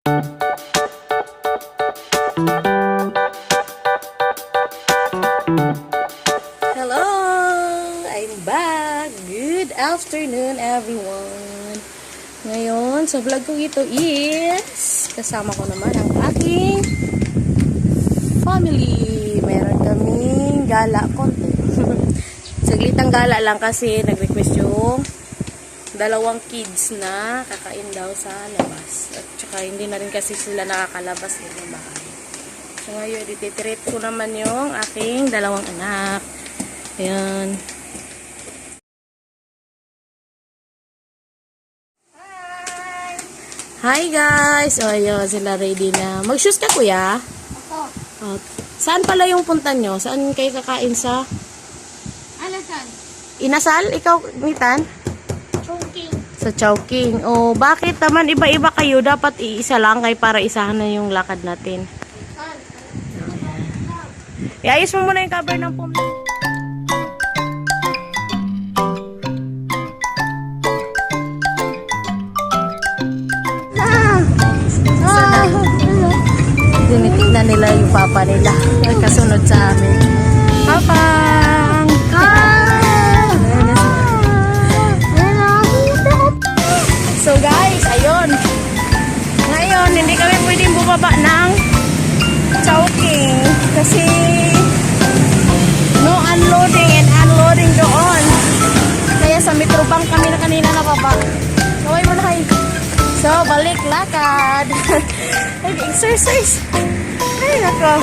Hello! I'm back! Good afternoon, everyone! Ngayon, sa vlog ko ito is kasama ko naman ang aking family. Meron kaming gala konti. Saglitang gala lang kasi nag-request yung dalawang kids na kakain daw sa labas. At saka hindi na rin kasi sila nakakalabas ng bahay. So ngayon, ititreat ko naman yung aking dalawang anak. Ayan. Hi guys! O ayun, sila ready na. Mag-shoes ka kuya? Ako. O, saan pala yung punta nyo? Saan kayo kakain sa? Alasan? Inasal? Ikaw, Nitan? Chongqing. Sa Chowking. O, bakit naman iba-iba kayo? Dapat iisa lang kayo para isahan na yung lakad natin. Iayos mo muna yung cover ng phone. Tinitignan nila yung papa nila. Kasunod sa amin. Papang! So guys, ayun. Ngayon, hindi kami pwedeng bumaba ng Chowking. Kasi no unloading and unloading doon. Kaya sa Metrobank kami na kanina nababa. Kaway mo na kayo. So, balik lakad. Exercise. Ay, nako.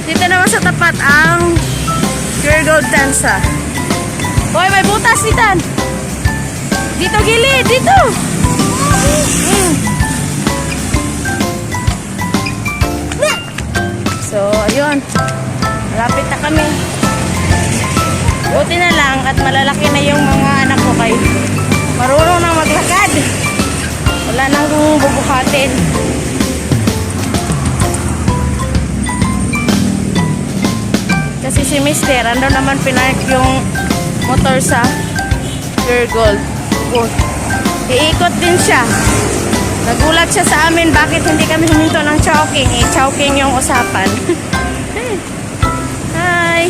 Dito naman sa tapat ang Pure Gold Tansa. Hoy, may butas nitan. Dito gilid, dito. So, ayun. Malapit na kami. Buti na lang at malalaki na yung mga anak ko kay marunong nang maglakad. Wala nang bubuhatin. Kasi si Mister, ando naman pinark yung motor sa Pure Gold. Iikot din siya. Nagulat siya sa amin bakit hindi kami huminto ng Chowking. Chowking yung usapan. Hi!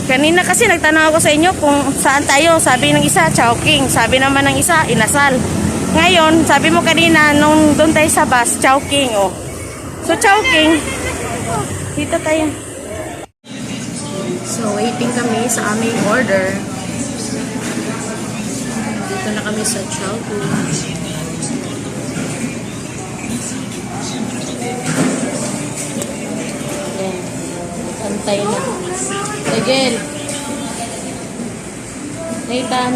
Kanina kasi nagtanong ako sa inyo kung saan tayo. Sabi ng isa, Chowking. Sabi naman ng isa, Inasal. Ngayon, sabi mo kanina, nung doon tayo sa bus, Chowking. Oh. So, Chowking. Dito tayo. So, waiting kami sa aming order. Dito na kami sa Chowking. Ayan. Antay na. Again. Nathan.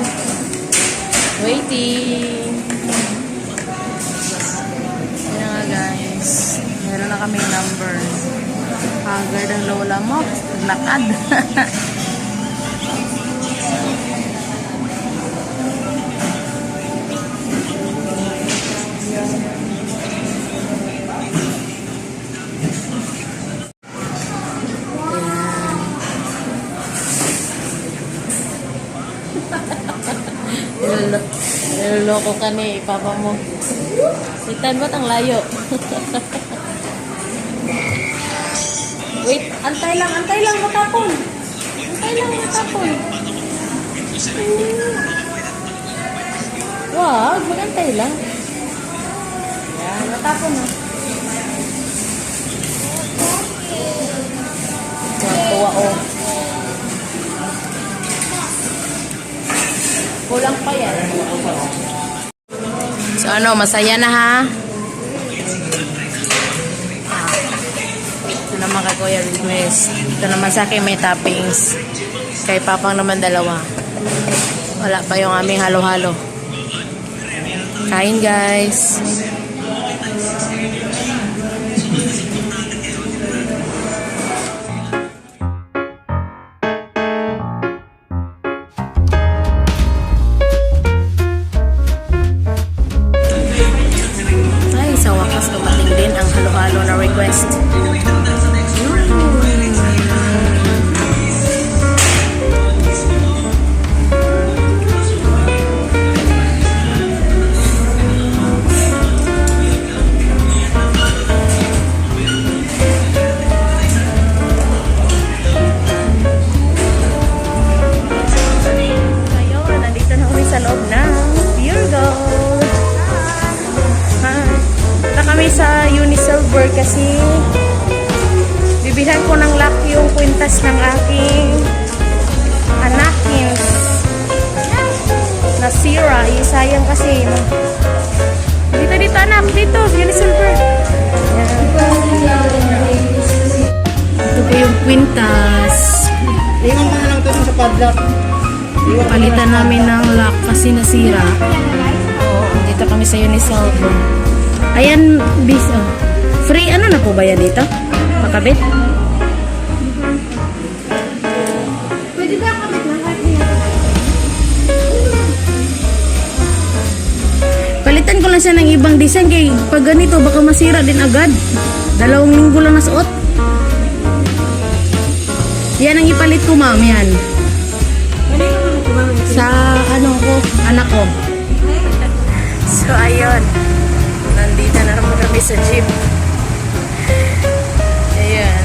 Waiting. Ayan nga guys. Meron na kaming number. Haggard ang lola mo. Lakad. Niloloko ka ni papa mo. Itan ba't ang layo? Wait, antay lang, matapon. Antay lang, matapon. Wag, magantay lang. Yan, matapon na. Tuwa oh. Kulang pa yan. So ano, masaya na ha? Ito naman kay Kuya Rizmes. Ito naman sa akin may toppings. Kay Papang naman dalawa. Wala pa yung aming halo-halo. Kain guys. Sa wakas dumating din ang halo-halo na request. kasi bibilhan ko ng lock yung kwintas ng aking anakins. Nasira. Sayang kasi. Dito anak. Dito. Yan yung silver. Ito po yung kwintas. Iwan ko na lang ito sa padlock. Palitan namin ng lock kasi nasira. Oo, dito kami sa Unisalvo. Ayan, bis. Oh. Free, ano na po ba yan dito? Makabit? Pwede ba kapit lahat niya? Palitan ko lang siya ng ibang design kay pag ganito baka masira din agad. 2 linggo lang nasuot. Yan ang ipalit ko, ma'am, yan. Sa ano ko, anak ko. So ayun. Nandito na naman kami sa jeep. Ayan.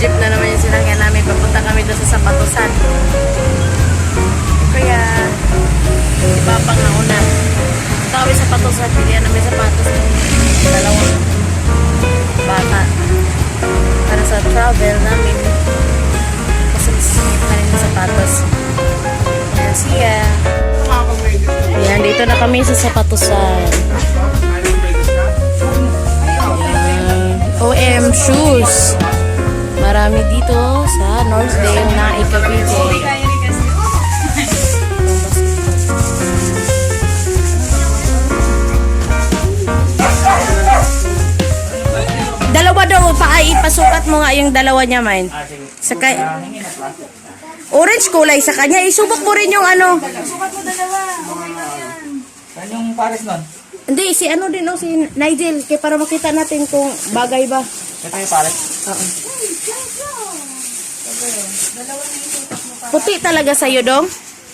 Jeep na naman yung sinangyan namin. Papunta kami doon sa Sapatusan. Kaya iba pang nauna. Punta kami sa Sapatusan. Pilihan namin sapatos ng 2 bata. Para sa travel namin. Kasi masasingit na rin yung sapatos. Ayan siya. Ayan, dito na kami sa Sapatusan. OM shoes. Marami dito sa Northdale na Cavite. Dalawa daw pa ay ipasukat mo nga yung dalawa niya, man. Sa orange kulay sa kanya. Isubok mo rin yung ano. Saan yung pares nun? Hindi, si ano din, si Nigel. Kaya para makita natin kung bagay ba. Ito yung pares? Oo. Puti talaga sa'yo, Dong.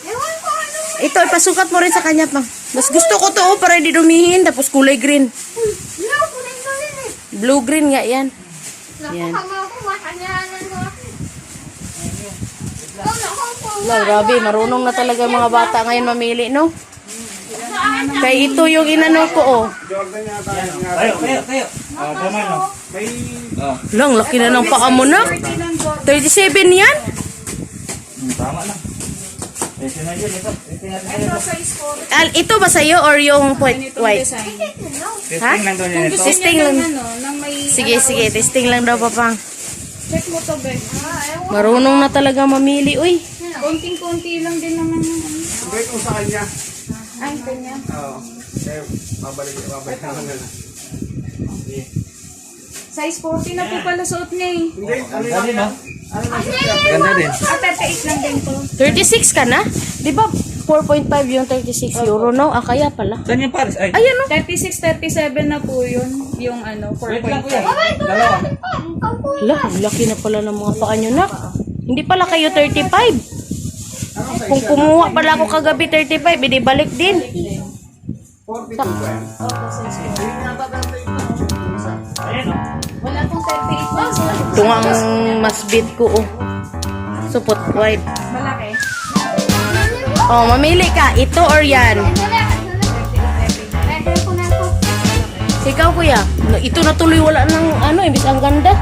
Ewan ko ano. Ito, ipasukat mo rin sa kanya, pang. Mas gusto ko to, para hindi dumihin. Tapos kulay green. No, kunin ko rin eh. Blue-green nga yan. Yan. Nakakama ko, makanyanan mo. Wow, grabe. Marunong na talaga yung mga bata ngayon mamili, no? Kaya ito yung inano ko, oh. Tayo. Tama no? Lang, laki na ng paa mo na. 37 yan? Tama lang. Ito na yun, ito. Ito ba sa'yo or yung white? Ha? Testing lang doon yan ito. Testing lang. Nang may Sige. Testing lang daw, papang. check mo to, be. Marunong na talaga mamili, uy. Konting-konti lang din naman yung ano. Wait mo sa kanya. Ay, kanya. Oo. Eh, babalik naman na. Size 40 na po pala suot niya eh. Hindi, ano yun? Ganda din. 38 lang din to. 36 ka na? Di ba 4.5 yung 36 euro, no? Ah, kaya pala. Saan yung pares? Ay, Ayan, no? 36, 37 na po yun. Yung ano, wait lang 4.5. kuya. Dalawa. Laki na pala ng mga paa nyo, nak. Hindi pala kayo 35. Kung kumuha pala ako kagabi 35, edi balik din. Ayan o. Wala pong 38 lang suot. Ito nga ang masbit ko, oh. Supot white. Malaki. Oh, mamili ka. Ito or yan? Ikaw, kuya. Ito na tuloy wala ng ano, imbis ang ganda.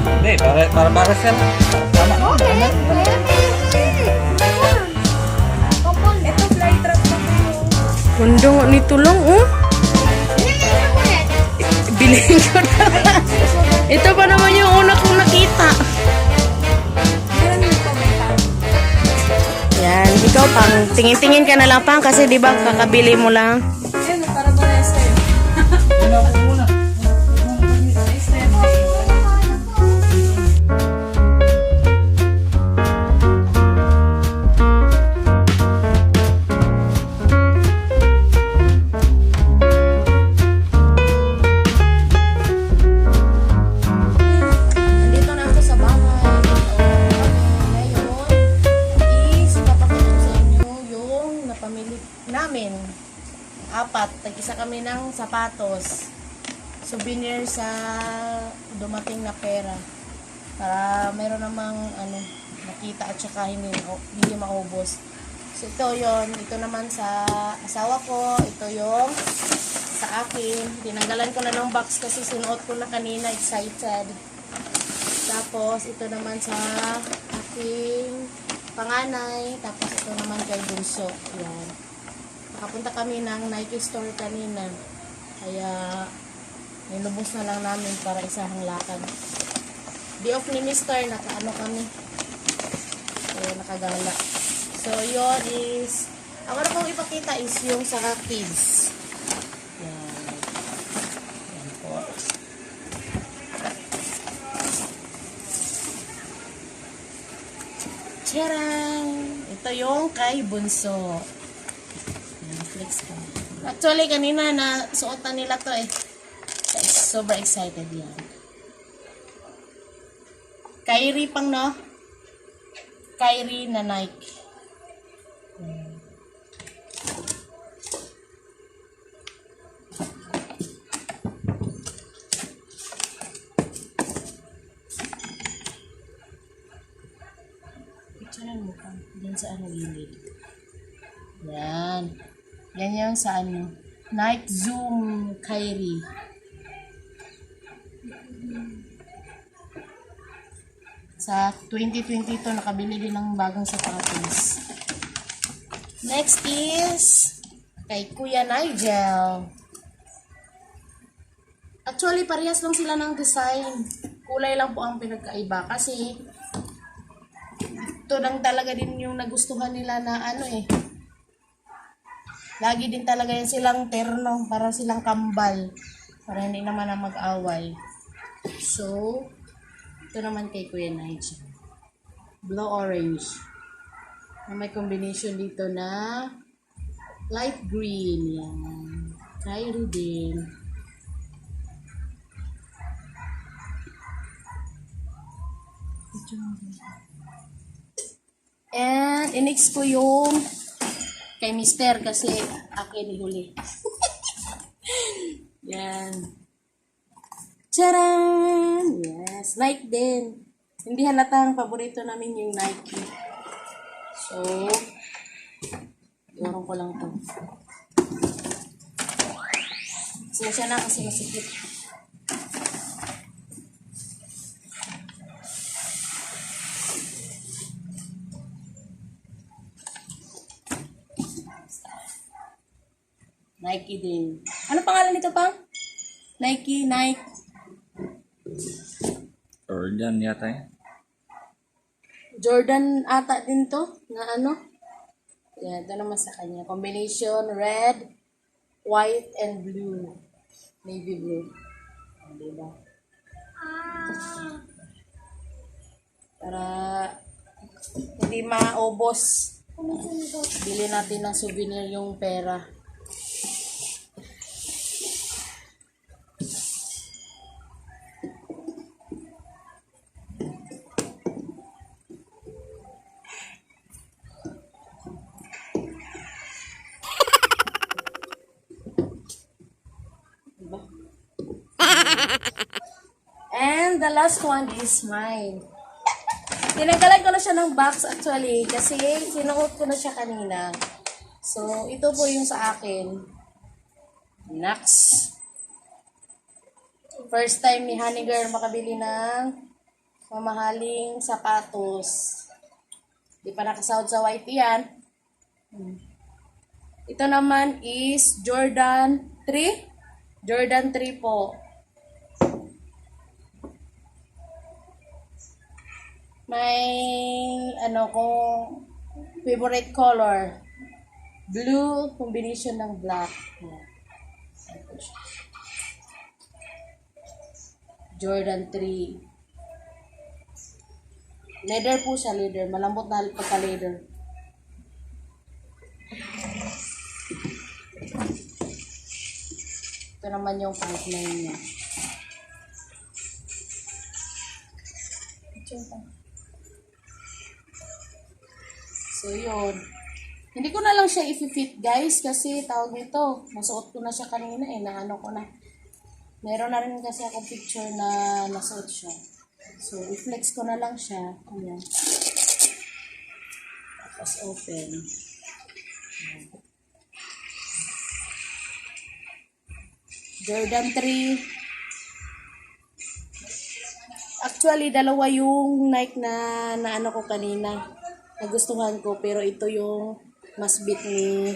Hindi, para pares yan. Tama. Ito fly trap na po. Ganda nga nito lang, oh. Bilhin ko na. Ito pa naman yung una kong nakita. Meron yung komentar. Yan, ikaw pang tingin-tingin ka na lang pang kasi di ba kakabili mo lang. Ayun, para ba na sa'yo? Una po muna. Size 38. Nandito na ako sa bahay. Ngayon is papakita ko sa inyo yung napamili namin. 4, tag-isa kami ng sapatos. Souvenir sa dumating na pera. Para meron namang ano, makita at saka hindi maubos. So ito yon, ito naman sa asawa ko, ito yung sa akin. Tinanggalan ko na ng box kasi sinuot ko na kanina. Excited. Tapos, ito naman sa aking panganay. Tapos, ito naman kay Bunso. Yan. Nakapunta kami ng Nike store kanina. Kaya, nilubos na lang namin para isahang lakad. Day off ni Mr. Nakaano kami. Kaya nakagala. So, yun is, ang ano kong ipakita is yung sa kids. Yan. Yan po. Tcharam! Ito yung kay Bunso. Yan, flex ko. Actually, kanina na suotan nila to eh. Sobrang excited yan. Kyrie pang no? Kyrie na Nike. Picturean mo ka. Diyan sa ano gilid. Yan. Yan yung sa ano. Nike Zoom Kyrie. Sa 2022 nakabili din ng bagong sapatos. Next is kay Kuya Nigel. Actually, parehas lang sila ng design. Kulay lang po ang pinagkaiba kasi ito lang talaga din yung nagustuhan nila na ano eh. Lagi din talaga yan silang terno para silang kambal. Para hindi naman na mag-away. So, ito naman kay Kuya Nigel. Blue orange. May combination dito na light green. Yan. Kyrie din. And inix ko yung kay Mister kasi akin ihuli. Yan. Charan! Yes, Nike din. Hindi halatang paborito namin yung Nike. So, iwan ko lang to. Siya na kasi masikip. Nike din. Ano pangalan nito, Pang? Nike. Jordan yata eh. Jordan ata din to, na ano. Yan, ito naman sa kanya. Combination red, white, and blue. Navy blue. Diba? Para hindi maubos. Bili natin ng souvenir yung pera. And the last one is mine. Tinanggalan ko na siya ng box actually kasi sinuot ko na siya kanina. So, ito po yung sa akin. Next. First time ni Honey Girl makabili ng mamahaling sapatos. Di pa nakasahod sa YT yan. Ito naman is Jordan 3. Jordan 3 po. May ano kong favorite color. Blue combination ng black. Jordan 3. Leather po siya, leather. Malambot na pagka-leather. Ito naman yung partner niya. So, yun. Hindi ko na lang siya i-fit, guys, kasi tawag nito. Nasuot ko na siya kanina eh. Naano ko na. Meron na rin kasi ako picture na nasuot siya. So, i-flex ko na lang siya. Ayan. Tapos open. Jordan 3. Actually, dalawa yung Nike na ano ko kanina. Nagustuhan ko, pero ito yung mas bit ni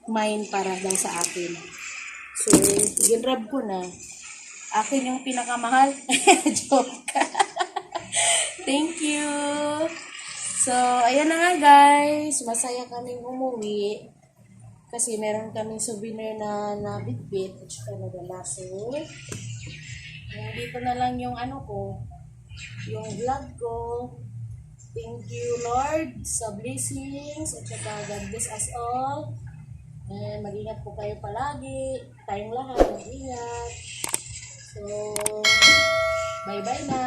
mine para daw sa akin. So, ginrab ko na. Akin yung pinakamahal. Joke. Thank you. So, ayan na nga guys. Masaya kaming umuwi. Kasi meron kaming souvenir na bitbit at saka nadala. So, dito na lang yung ano ko, yung vlog ko. Thank you Lord sa blessings at saka God bless us all. And mag-ingat po kayo palagi. Tayong lahat mag-ingat. So, bye-bye na.